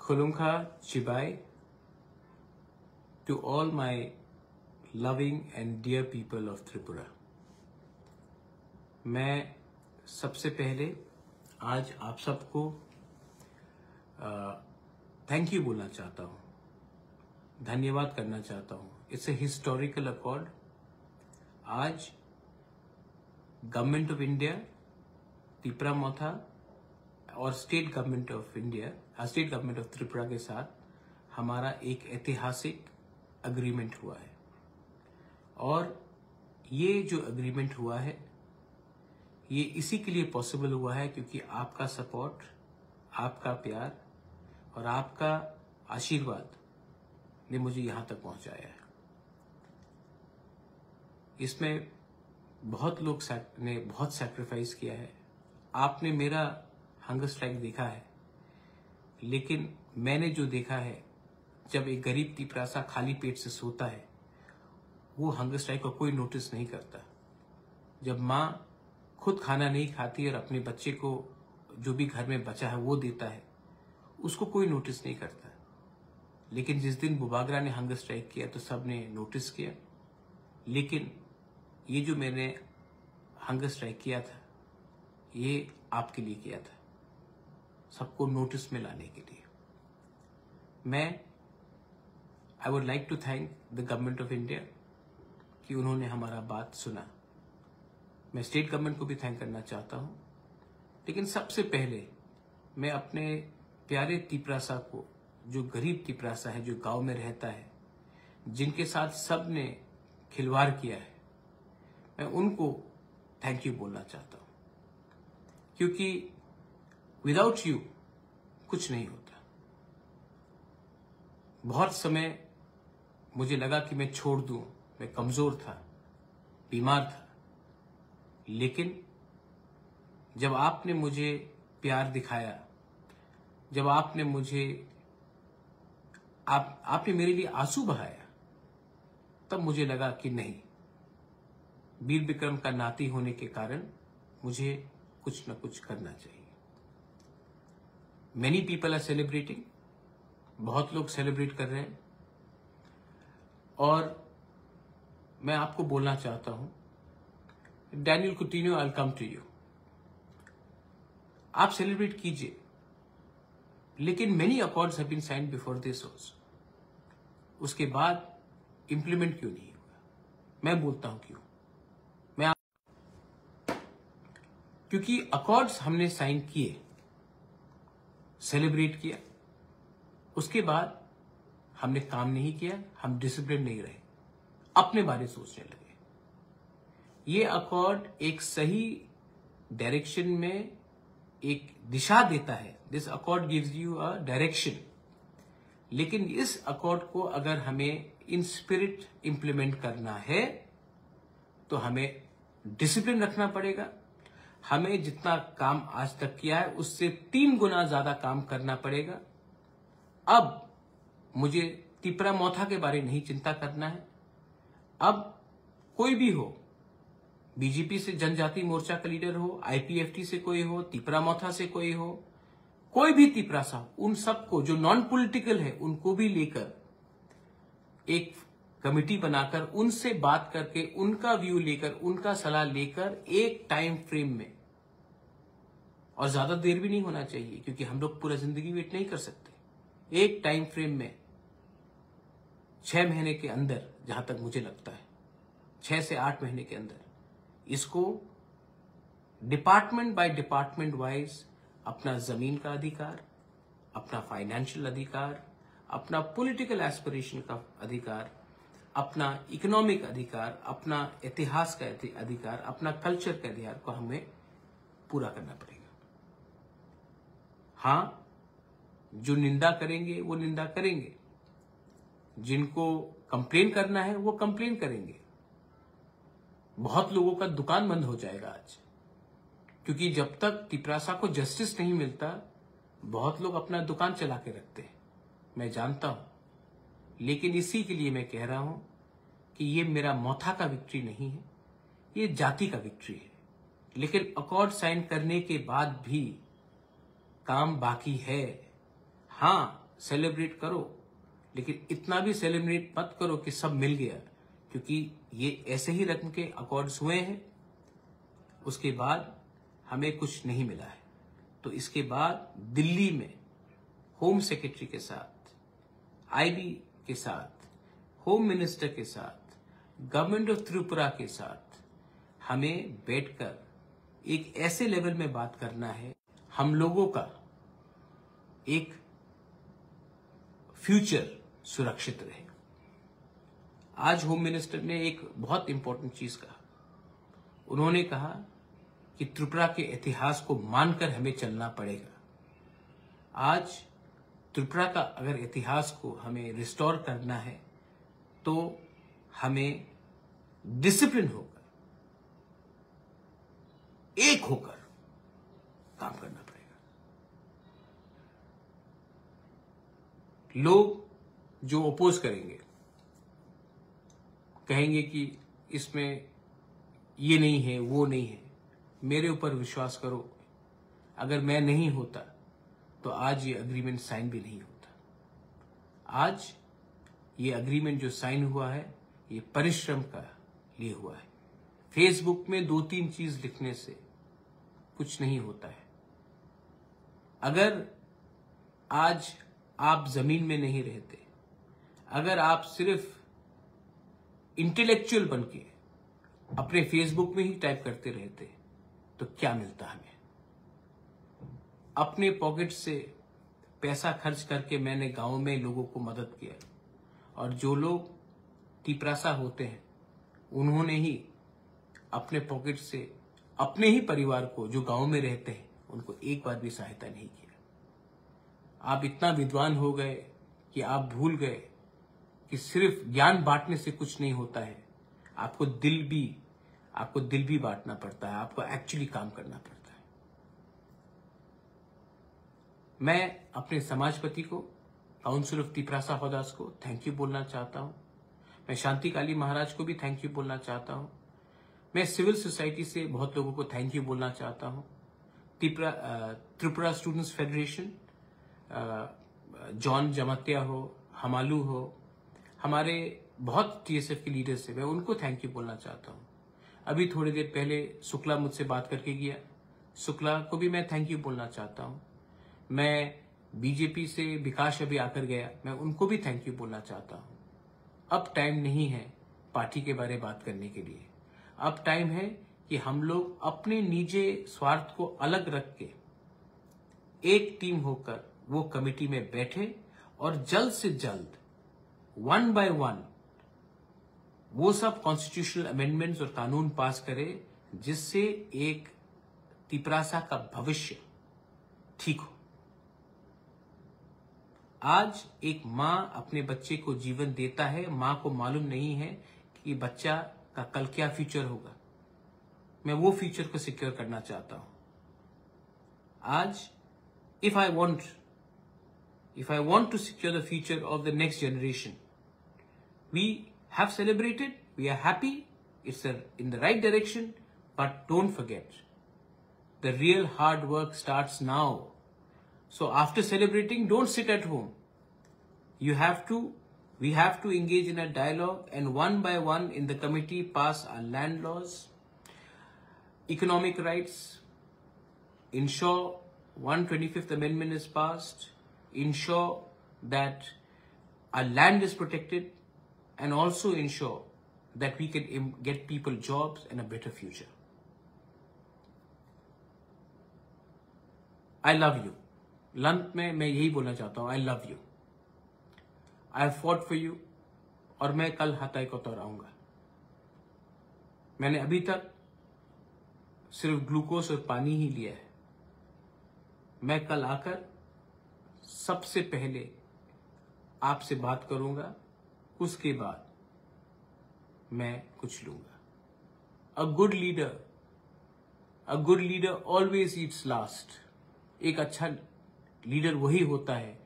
Khulunka Chibai, to all my loving and dear people of Tripura. मैं सबसे पहले आज आप सबको थैंक यू बोलना चाहता हूँ, धन्यवाद करना चाहता हूँ। It's a historical accord. आज गवर्नमेंट ऑफ इंडिया, त्रिपुरा मोथा और state government of India, state government of Tripura के साथ हमारा एक ऐतिहासिक अग्रीमेंट हुआ है। और ये जो अग्रीमेंट हुआ है ये इसी के लिए पॉसिबल हुआ है क्योंकि आपका सपोर्ट, आपका प्यार और आपका आशीर्वाद ने मुझे यहां तक पहुंचाया है। इसमें बहुत लोग ने बहुत सैक्रिफाइस किया है। आपने मेरा हंगर स्ट्राइक देखा है, लेकिन मैंने जो देखा है, जब एक गरीब तिपरासा खाली पेट से सोता है, वो हंगर स्ट्राइक को कोई नोटिस नहीं करता। जब माँ खुद खाना नहीं खाती और अपने बच्चे को जो भी घर में बचा है वो देता है, उसको कोई नोटिस नहीं करता। लेकिन जिस दिन बुबागरा ने हंगर स्ट्राइक किया तो सब ने नोटिस किया। लेकिन ये जो मैंने हंगर स्ट्राइक किया था, ये आपके लिए किया था, सबको नोटिस में लाने के लिए। I would like to thank the government of India कि उन्होंने हमारा बात सुना। मैं स्टेट गवर्नमेंट को भी थैंक करना चाहता हूं, लेकिन सबसे पहले मैं अपने प्यारे तिपरासा को, जो गरीब तिपरासा है, जो गांव में रहता है, जिनके साथ सब ने खिलवाड़ किया है, मैं उनको थैंक यू बोलना चाहता हूं। क्योंकि विदाउट यू कुछ नहीं होता। बहुत समय मुझे लगा कि मैं छोड़ दूं, मैं कमजोर था, बीमार था, लेकिन जब आपने मुझे प्यार दिखाया, जब आपने आपने मेरे लिए आंसू बहाया, तब मुझे लगा कि नहीं, वीर विक्रम का नाती होने के कारण मुझे कुछ न कुछ करना चाहिए। मेनी पीपल आर सेलिब्रेटिंग, बहुत लोग सेलिब्रेट कर रहे हैं, और मैं आपको बोलना चाहता हूं, Daniel Coutinho, I will come to you. आप सेलिब्रेट कीजिए, लेकिन many accords have been signed before this also. उसके बाद इंप्लीमेंट क्यों नहीं हुआ? मैं बोलता हूं क्यों। क्योंकि अकॉर्ड्स हमने साइन किए, सेलिब्रेट किया, उसके बाद हमने काम नहीं किया, हम डिसिप्लिन नहीं रहे, अपने बारे सोचने लगे। ये अकॉर्ड एक सही डायरेक्शन में एक दिशा देता है। This accord gives you a direction. लेकिन इस अकॉर्ड को अगर हमें इन स्पिरिट इंप्लीमेंट करना है तो हमें डिसिप्लिन रखना पड़ेगा। हमें जितना काम आज तक किया है उससे 3 गुना ज्यादा काम करना पड़ेगा। अब मुझे त्रिपुरा मोथा के बारे में नहीं चिंता करना है। अब कोई भी हो, बीजेपी से जनजाति मोर्चा का लीडर हो, आईपीएफटी से कोई हो, त्रिपुरा मोथा से कोई हो, कोई भी तिपरासा, उन सबको जो नॉन पॉलिटिकल है उनको भी लेकर एक कमेटी बनाकर उनसे बात करके, उनका व्यू लेकर, उनका सलाह लेकर एक टाइम फ्रेम में, और ज्यादा देर भी नहीं होना चाहिए क्योंकि हम लोग पूरा जिंदगी वेट नहीं कर सकते, एक टाइम फ्रेम में 6 महीने के अंदर, जहां तक मुझे लगता है 6 से 8 महीने के अंदर इसको डिपार्टमेंट बाय डिपार्टमेंट वाइज अपना जमीन का अधिकार, अपना फाइनेंशियल अधिकार, अपना पॉलिटिकल एस्पिरेशन का अधिकार, अपना इकोनॉमिक अधिकार, अपना इतिहास का अधिकार, अपना कल्चर का अधिकार को हमें पूरा करना पड़ेगा। हां, जो निंदा करेंगे वो निंदा करेंगे, जिनको कंप्लेन करना है वो कंप्लेन करेंगे। बहुत लोगों का दुकान बंद हो जाएगा आज, क्योंकि जब तक तिपरासा को जस्टिस नहीं मिलता बहुत लोग अपना दुकान चला के रखते हैं, मैं जानता हूं। लेकिन इसी के लिए मैं कह रहा हूं कि ये मेरा मोथा का विक्ट्री नहीं है, ये जाति का विक्ट्री है। लेकिन अकॉर्ड साइन करने के बाद भी काम बाकी है। हां, सेलिब्रेट करो, लेकिन इतना भी सेलिब्रेट मत करो कि सब मिल गया, क्योंकि ये ऐसे ही रकम के अकॉर्ड्स हुए हैं, उसके बाद हमें कुछ नहीं मिला है। तो इसके बाद दिल्ली में होम सेक्रेटरी के साथ, आईबी के साथ, होम मिनिस्टर के साथ, गवर्नमेंट ऑफ त्रिपुरा के साथ हमें बैठकर एक ऐसे लेवल में बात करना है, हम लोगों का एक फ्यूचर सुरक्षित रहे। आज होम मिनिस्टर ने एक बहुत इंपॉर्टेंट चीज कहा। उन्होंने कहा कि त्रिपुरा के इतिहास को मानकर हमें चलना पड़ेगा। आज त्रिपुरा का अगर इतिहास को हमें रिस्टोर करना है तो हमें डिसिप्लिन होकर, एक होकर काम करना पड़ेगा। लोग जो अपोज करेंगे, कहेंगे कि इसमें ये नहीं है, वो नहीं है, मेरे ऊपर विश्वास करो, अगर मैं नहीं होता तो आज ये अग्रीमेंट साइन भी नहीं होता। आज ये अग्रीमेंट जो साइन हुआ है, ये परिश्रम का लिए हुआ है। फेसबुक में 2-3 चीज लिखने से कुछ नहीं होता है। अगर आज आप जमीन में नहीं रहते, अगर आप सिर्फ इंटेलेक्चुअल बनके अपने फेसबुक में ही टाइप करते रहते, तो क्या मिलता हमें? अपने पॉकेट से पैसा खर्च करके मैंने गांव में लोगों को मदद किया, और जो लोग तिपरासा होते हैं उन्होंने ही अपने पॉकेट से अपने ही परिवार को, जो गांव में रहते हैं, उनको एक बार भी सहायता नहीं किया। आप इतना विद्वान हो गए कि आप भूल गए कि सिर्फ ज्ञान बांटने से कुछ नहीं होता है, आपको दिल भी बांटना पड़ता है, आपको एक्चुअली काम करना पड़ता है। मैं अपने समाजपति को, काउंसिल ऑफ तिपरासा हौदास को थैंक यू बोलना चाहता हूं। मैं शांति काली महाराज को भी थैंक यू बोलना चाहता हूं। मैं सिविल सोसाइटी से बहुत लोगों को थैंक यू बोलना चाहता हूं। Tripura students federation, John Jamatia हो, हमालू हो, हमारे बहुत टीएसएफ के लीडर्स है, मैं उनको थैंक यू बोलना चाहता हूं। अभी थोड़ी देर पहले शुक्ला मुझसे बात करके गया, शुक्ला को भी मैं थैंक यू बोलना चाहता हूं। मैं बीजेपी से विकास अभी आकर गया, मैं उनको भी थैंक यू बोलना चाहता हूं। अब टाइम नहीं है पार्टी के बारे में बात करने के लिए। अब टाइम है कि हम लोग अपने निजी स्वार्थ को अलग रख के एक टीम होकर वो कमेटी में बैठे और जल्द से जल्द 1 by 1 वो सब कॉन्स्टिट्यूशनल अमेंडमेंट्स और कानून पास करे, जिससे एक तिपरासा का भविष्य ठीक हो। आज एक मां अपने बच्चे को जीवन देता है, मां को मालूम नहीं है कि बच्चा का कल क्या फ्यूचर होगा। मैं वो फ्यूचर को सिक्योर करना चाहता हूं। आज if I want to secure the future of the next generation, we have celebrated, we are happy, it's in the right direction, but don't forget, the real hard work starts now. So after celebrating, don't sit at home. We have to engage in a dialogue, and 1 by 1 in the committee pass our land laws, economic rights, ensure 125th Amendment is passed, ensure that our land is protected, and also ensure that we can get people jobs and a better future. I love you. अंत में मैं यही बोलना चाहता हूं, I love you. I have fought for you, और मैं कल हताई को तोड़ाऊंगा। मैंने अभी तक सिर्फ ग्लूकोज और पानी ही लिया है। मैं कल आकर सबसे पहले आपसे बात करूंगा, उसके बाद मैं कुछ लूंगा। A good leader always eats last. एक अच्छा लीडर वही होता है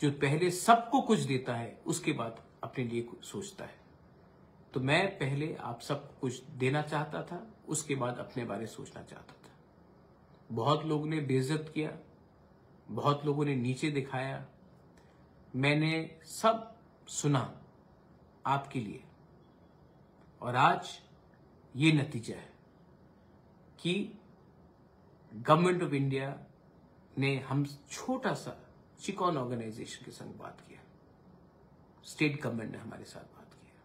जो पहले सबको कुछ देता है, उसके बाद अपने लिए कुछ सोचता है। तो मैं पहले आप सबको कुछ देना चाहता था, उसके बाद अपने बारे में सोचना चाहता था। बहुत लोगों ने बेइज्जत किया, बहुत लोगों ने नीचे दिखाया, मैंने सब सुना आपके लिए, और आज ये नतीजा है कि गवर्नमेंट ऑफ इंडिया ने हम छोटा सा चिकॉन ऑर्गेनाइजेशन के संग बात किया, स्टेट गवर्नमेंट ने हमारे साथ बात किया,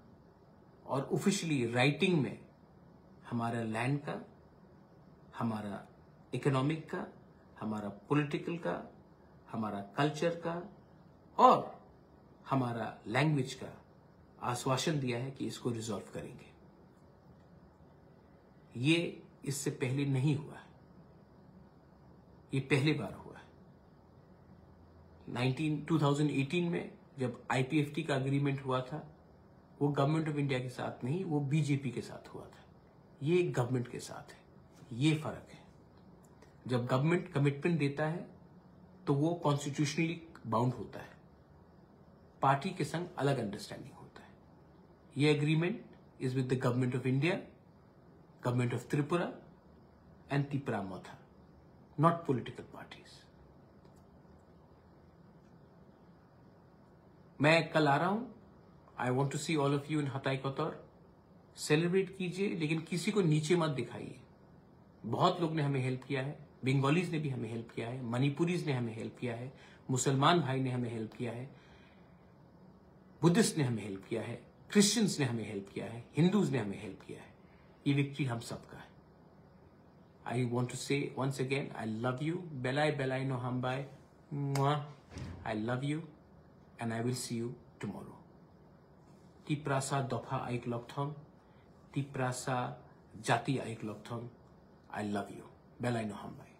और ऑफिशियली राइटिंग में हमारा लैंड का, हमारा इकोनॉमिक का, हमारा पॉलिटिकल का, हमारा कल्चर का और हमारा लैंग्वेज का आश्वासन दिया है कि इसको रिजॉल्व करेंगे। ये इससे पहले नहीं हुआ है, ये पहली बार हुआ है। 2018 में जब IPFT का एग्रीमेंट हुआ था, वो गवर्नमेंट ऑफ इंडिया के साथ नहीं, वो बीजेपी के साथ हुआ था। ये गवर्नमेंट के साथ है, ये फर्क है। जब गवर्नमेंट कमिटमेंट देता है तो वो कॉन्स्टिट्यूशनली बाउंड होता है, पार्टी के संग अलग अंडरस्टैंडिंग होता है। ये agreement is with the government of India, government of Tripura and Tipra Motha, not political parties. मैं कल आ रहा हूं, I want to see all of you in Hatai Kotor. Celebrate कीजिए, लेकिन किसी को नीचे मत दिखाइए। बहुत लोग ने हमें हेल्प किया है, बंगालीज ने भी हमें हेल्प किया है, मणिपुरीज ने हमें हेल्प किया है, मुसलमान भाई ने हमें हेल्प किया है, बुद्धिस्ट ने हमें हेल्प किया है, क्रिश्चियंस ने हमें हेल्प किया है, हिंदूज ने हमें हेल्प किया है। ये विक्ट्री हम सबका है। I want to say once again, I love you, बेलाई बेलाई नो हम बाय, I love you and I will see you tomorrow. Tiprasa दफा आइक लकथम, तिप्रासा जाति आइक लकथम, आई लव यू, बेलाई नो हम बाय।